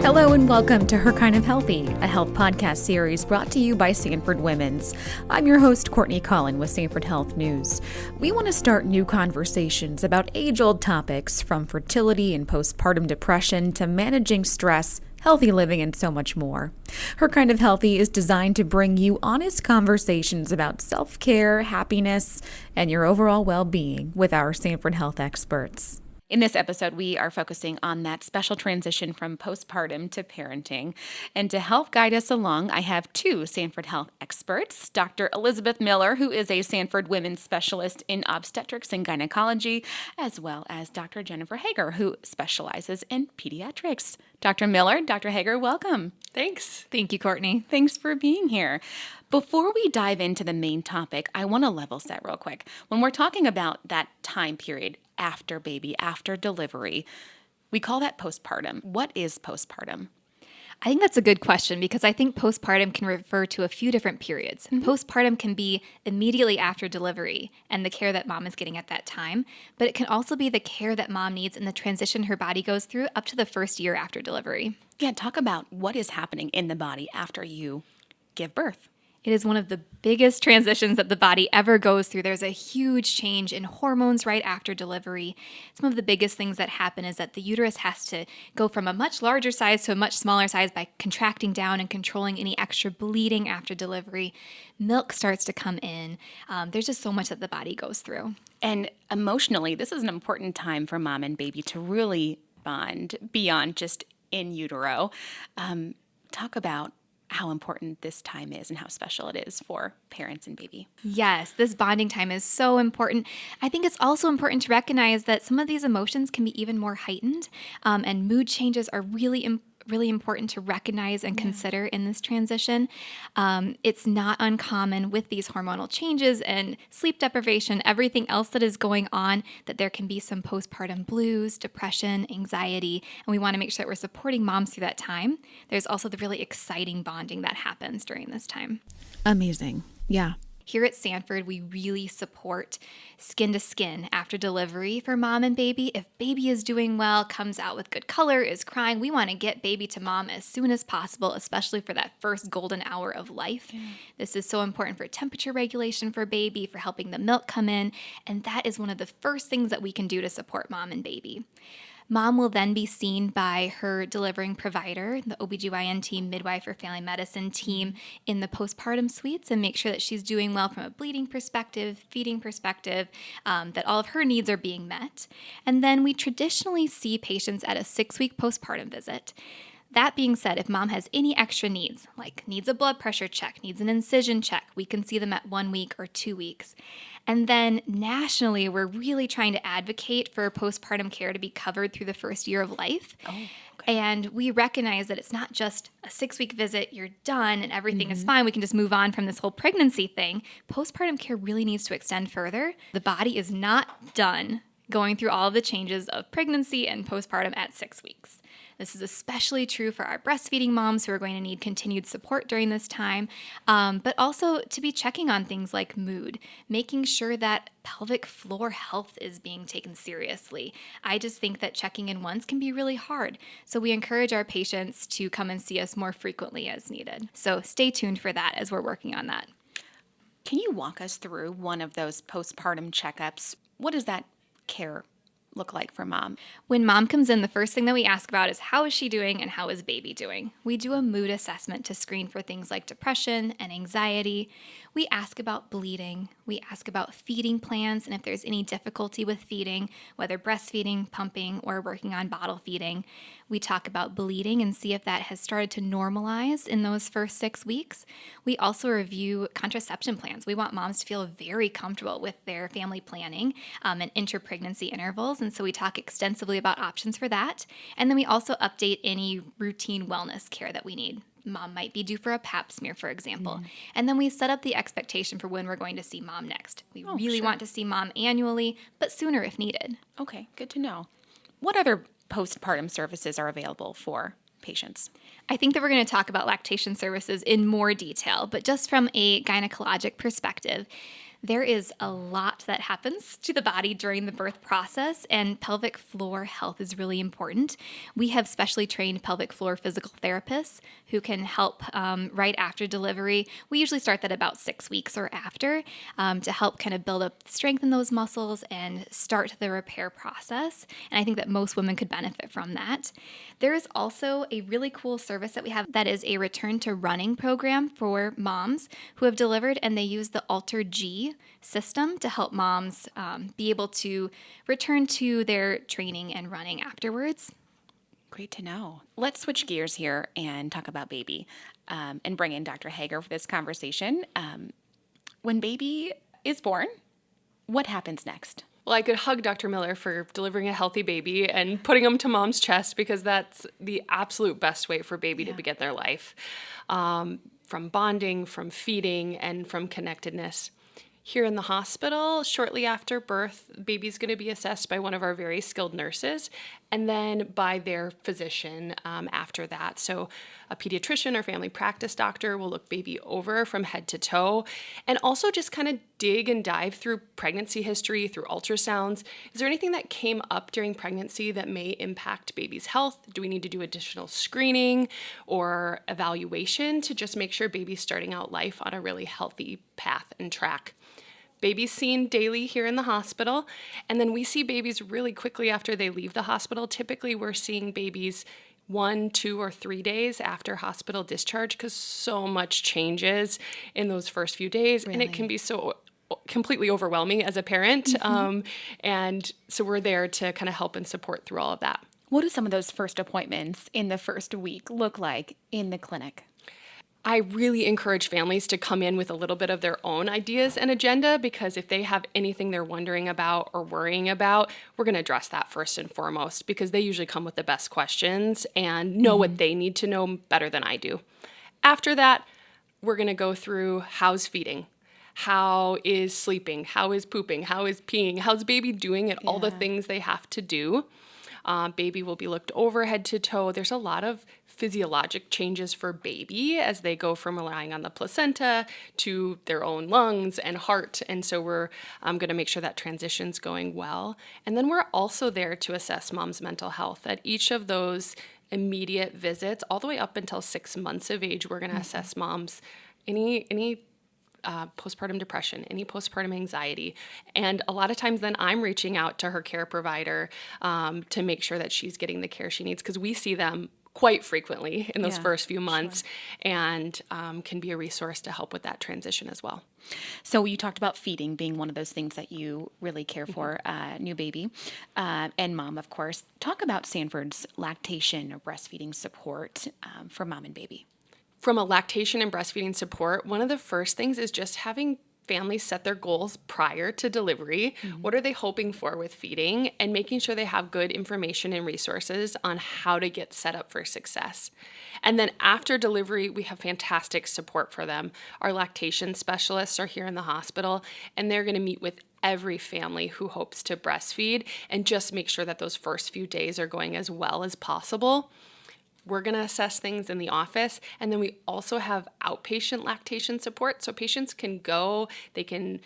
Hello and welcome to Her Kind of Healthy, a health podcast series brought to you by Sanford Women's. I'm your host, Courtney Collin with Sanford Health News. We want to start new conversations about age-old topics from fertility and postpartum depression to managing stress, healthy living, and so much more. Her Kind of Healthy is designed to bring you honest conversations about self-care, happiness, and your overall well-being with our Sanford Health experts. In this episode, we are focusing on that special transition from postpartum to parenting. And to help guide us along, I have two Sanford Health experts, Dr. Elizabeth Miller, who is a Sanford Women specialist in obstetrics and gynecology, as well as Dr. Jennifer Haggar, who specializes in pediatrics. Dr. Miller, Dr. Haggar, welcome. Thanks. Thank you, Courtney. Thanks for being here. Before we dive into the main topic, I want to level set real quick. When we're talking about that time period after baby, after delivery, we call that postpartum. What is postpartum? I think that's a good question because I think postpartum can refer to a few different periods. Mm-hmm. Postpartum can be immediately after delivery and the care that mom is getting at that time, but it can also be the care that mom needs in the transition her body goes through up to the first year after delivery. Yeah, talk about what is happening in the body after you give birth. It is one of the biggest transitions that the body ever goes through. There's a huge change in hormones right after delivery. Some of the biggest things that happen is that the uterus has to go from a much larger size to a much smaller size by contracting down and controlling any extra bleeding after delivery. Milk starts to come in. There's just so much that the body goes through. And emotionally, this is an important time for mom and baby to really bond beyond just in utero. Talk about how important this time is and how special it is for parents and baby. Yes, this bonding time is so important. I think it's also important to recognize that some of these emotions can be even more heightened, and mood changes are really important to recognize and consider in this transition. It's not uncommon with these hormonal changes and sleep deprivation, everything else that is going on, that there can be some postpartum blues, depression, anxiety, and we want to make sure that we're supporting moms through that time. There's also the really exciting bonding that happens during this time. Amazing. Yeah. Here at Sanford, we really support skin to skin after delivery for mom and baby. If baby is doing well, comes out with good color, is crying, we want to get baby to mom as soon as possible, especially for that first golden hour of life. Yeah. This is so important for temperature regulation for baby, for helping the milk come in, and that is one of the first things that we can do to support mom and baby. Mom will then be seen by her delivering provider, the OBGYN team, midwife, or family medicine team in the postpartum suites, and make sure that she's doing well from a bleeding perspective, feeding perspective, that all of her needs are being met. And then we traditionally see patients at a 6-week postpartum visit. That being said, if mom has any extra needs, like needs a blood pressure check, needs an incision check, we can see them at 1 week or 2 weeks. And then nationally, we're really trying to advocate for postpartum care to be covered through the first year of life. Oh, okay. And we recognize that it's not just a 6-week visit, you're done and everything is fine, we can just move on from this whole pregnancy thing. Postpartum care really needs to extend further. The body is not done going through all of the changes of pregnancy and postpartum at 6 weeks. This is especially true for our breastfeeding moms who are going to need continued support during this time, but also to be checking on things like mood, making sure that pelvic floor health is being taken seriously. I just think that checking in once can be really hard, so we encourage our patients to come and see us more frequently as needed. So stay tuned for that as we're working on that. Can you walk us through one of those postpartum checkups? What does that care look like for mom? When mom comes in, the first thing that we ask about is how is she doing and how is baby doing? We do a mood assessment to screen for things like depression and anxiety. We ask about bleeding. We ask about feeding plans and if there's any difficulty with feeding, whether breastfeeding, pumping, or working on bottle feeding. We talk about bleeding and see if that has started to normalize in those first 6 weeks. We also review contraception plans. We want moms to feel very comfortable with their family planning and inter-pregnancy intervals, and so we talk extensively about options for that. And then we also update any routine wellness care that we need. Mom might be due for a pap smear, for example. And then we set up the expectation for when we're going to see mom next. We really want to see mom annually, but sooner if needed. Okay, good to know. What other postpartum services are available for patients? I think that we're going to talk about lactation services in more detail, but just from a gynecologic perspective, There is a lot that happens to the body during the birth process, and pelvic floor health is really important. We have specially trained pelvic floor physical therapists who can help right after delivery. We usually start that about 6 weeks or after to help kind of build up strength in those muscles and start the repair process. And I think that most women could benefit from that. There is also a really cool service that we have that is a return to running program for moms who have delivered, and they use the Alter G system to help moms be able to return to their training and running afterwards. Great to know. Let's switch gears here and talk about baby and bring in Dr. Haggar for this conversation. When baby is born, what happens next? Well, I could hug Dr. Miller for delivering a healthy baby and putting him to mom's chest, because that's the absolute best way for baby to begin their life. From bonding, from feeding, and from connectedness. Here in the hospital, shortly after birth, baby's going to be assessed by one of our very skilled nurses, and then by their physician after that. So a pediatrician or family practice doctor will look baby over from head to toe, and also just kind of dig and dive through pregnancy history, through ultrasounds. Is there anything that came up during pregnancy that may impact baby's health? Do we need to do additional screening or evaluation to just make sure baby's starting out life on a really healthy path and track? Babies seen daily here in the hospital, and then we see babies really quickly after they leave the hospital. Typically, we're seeing babies 1, 2, or 3 days after hospital discharge, because so much changes in those first few days, and it can be so completely overwhelming as a parent. And so we're there to kind of help and support through all of that. What do some of those first appointments in the first week look like in the clinic? I really encourage families to come in with a little bit of their own ideas and agenda, because if they have anything they're wondering about or worrying about, we're going to address that first and foremost, because they usually come with the best questions and know what they need to know better than I do. After that, we're going to go through how's feeding, how is sleeping, how is pooping, how is peeing, how's baby doing at all the things they have to do. Baby will be looked over head to toe. There's a lot of physiologic changes for baby as they go from relying on the placenta to their own lungs and heart. And so we're going to make sure that transition's going well. And then we're also there to assess mom's mental health. At each of those immediate visits, all the way up until 6 months of age, we're going to assess mom's any postpartum depression, any postpartum anxiety. And a lot of times then I'm reaching out to her care provider to make sure that she's getting the care she needs, because we see them quite frequently in those first few months, and can be a resource to help with that transition as well. So you talked about feeding being one of those things that you really care for, new baby and mom, of course. Talk about Sanford's lactation or breastfeeding support for mom and baby. From a lactation and breastfeeding support, one of the first things is just having families set their goals prior to delivery. What are they hoping for with feeding? And making sure they have good information and resources on how to get set up for success. And then after delivery, we have fantastic support for them. Our lactation specialists are here in the hospital, and they're going to meet with every family who hopes to breastfeed and just make sure that those first few days are going as well as possible. We're going to assess things in the office, and then we also have outpatient lactation support. So patients can go, it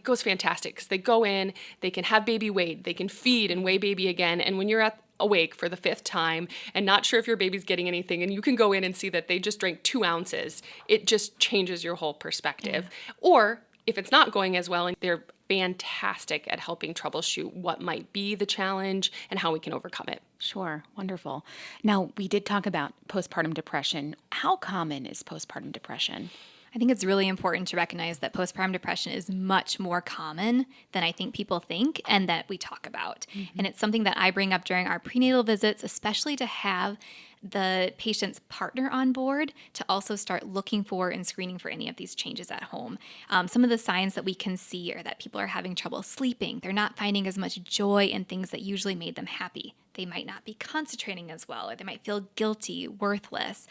goes fantastic, because they go in, they can have baby weighed, they can feed and weigh baby again. And when you're awake for the 5th time and not sure if your baby's getting anything, and you can go in and see that they just drank 2 ounces, it just changes your whole perspective. Or if it's not going as well, and they're fantastic at helping troubleshoot what might be the challenge and how we can overcome it. Sure. Wonderful. Now, we did talk about postpartum depression. How common is postpartum depression? I think it's really important to recognize that postpartum depression is much more common than I think people think and that we talk about. And it's something that I bring up during our prenatal visits, especially to have the patient's partner on board to also start looking for and screening for any of these changes at home. Some of the signs that we can see are that people are having trouble sleeping. They're not finding as much joy in things that usually made them happy. They might not be concentrating as well, or they might feel guilty, worthless.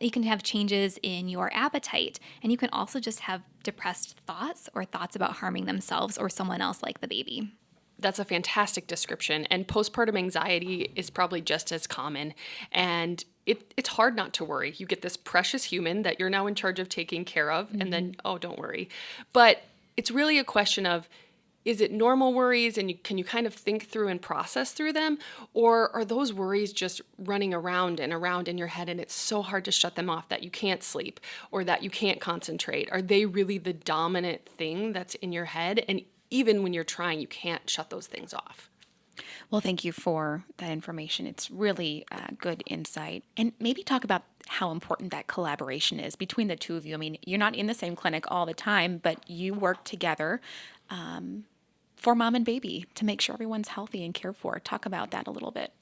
You can have changes in your appetite, and you can also just have depressed thoughts or thoughts about harming themselves or someone else like the baby. That's a fantastic description. And postpartum anxiety is probably just as common. And it's hard not to worry. You get this precious human that you're now in charge of taking care of, and then, oh, don't worry. But it's really a question of, is it normal worries and can you kind of think through and process through them? Or are those worries just running around and around in your head and it's so hard to shut them off that you can't sleep or that you can't concentrate? Are they really the dominant thing that's in your head? And even when you're trying, you can't shut those things off. Well, thank you for that information. It's really good insight. And maybe talk about how important that collaboration is between the two of you. I mean, you're not in the same clinic all the time, but you work together for mom and baby to make sure everyone's healthy and cared for. Talk about that a little bit.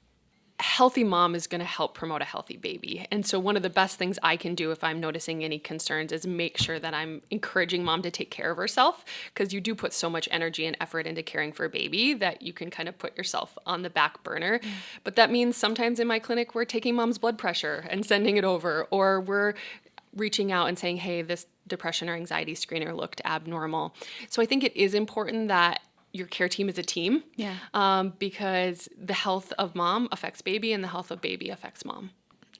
A healthy mom is going to help promote a healthy baby. And so one of the best things I can do if I'm noticing any concerns is make sure that I'm encouraging mom to take care of herself, because you do put so much energy and effort into caring for a baby that you can kind of put yourself on the back burner. But that means sometimes in my clinic, we're taking mom's blood pressure and sending it over, or we're reaching out and saying, hey, this depression or anxiety screener looked abnormal. So I think it is important that your care team is a team, because the health of mom affects baby and the health of baby affects mom.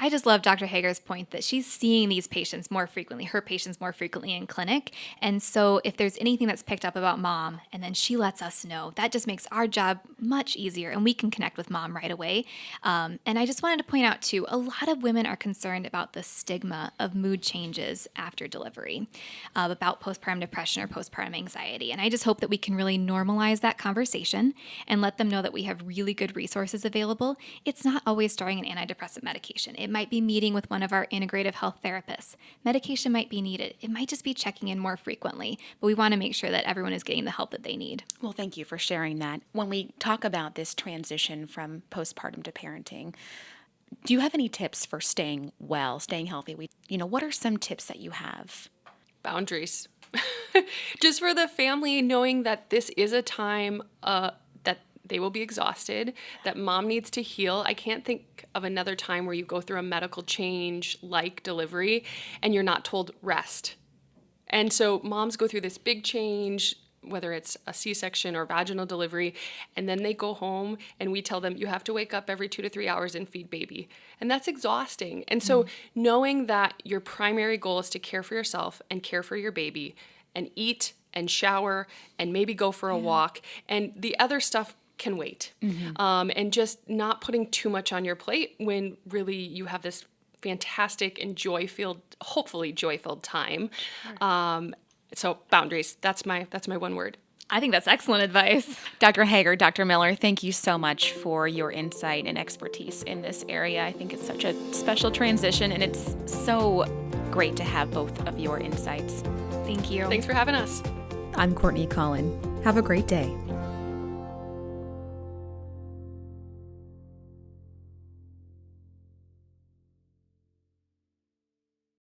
I just love Dr. Haggar's point that she's seeing these patients more frequently, her patients more frequently in clinic. And so if there's anything that's picked up about mom and then she lets us know, that just makes our job much easier and we can connect with mom right away. And I just wanted to point out too, a lot of women are concerned about the stigma of mood changes after delivery, about postpartum depression or postpartum anxiety. And I just hope that we can really normalize that conversation and let them know that we have really good resources available. It's not always starting an antidepressant medication. It might be meeting with one of our integrative health therapists. Medication might be needed. It might just be checking in more frequently, but we want to make sure that everyone is getting the help that they need. Well, thank you for sharing that. When we talk about this transition from postpartum to parenting, do you have any tips for staying well, staying healthy? What are some tips that you have? Boundaries. Just for the family, knowing that this is a time that they will be exhausted, that mom needs to heal. I can't think of another time where you go through a medical change like delivery and you're not told rest. And so moms go through this big change, whether it's a C-section or vaginal delivery, and then they go home and we tell them you have to wake up every 2 to 3 hours and feed baby. And that's exhausting. And so knowing that your primary goal is to care for yourself and care for your baby and eat and shower and maybe go for a walk, and the other stuff can wait. And just not putting too much on your plate when really you have this fantastic and hopefully joy-filled time. So boundaries, that's my one word. I think that's excellent advice. Dr. Haggar, Dr. Miller, thank you so much for your insight and expertise in this area. I think it's such a special transition, and it's so great to have both of your insights. Thank you. Thanks for having us. I'm Courtney Collin. Have a great day.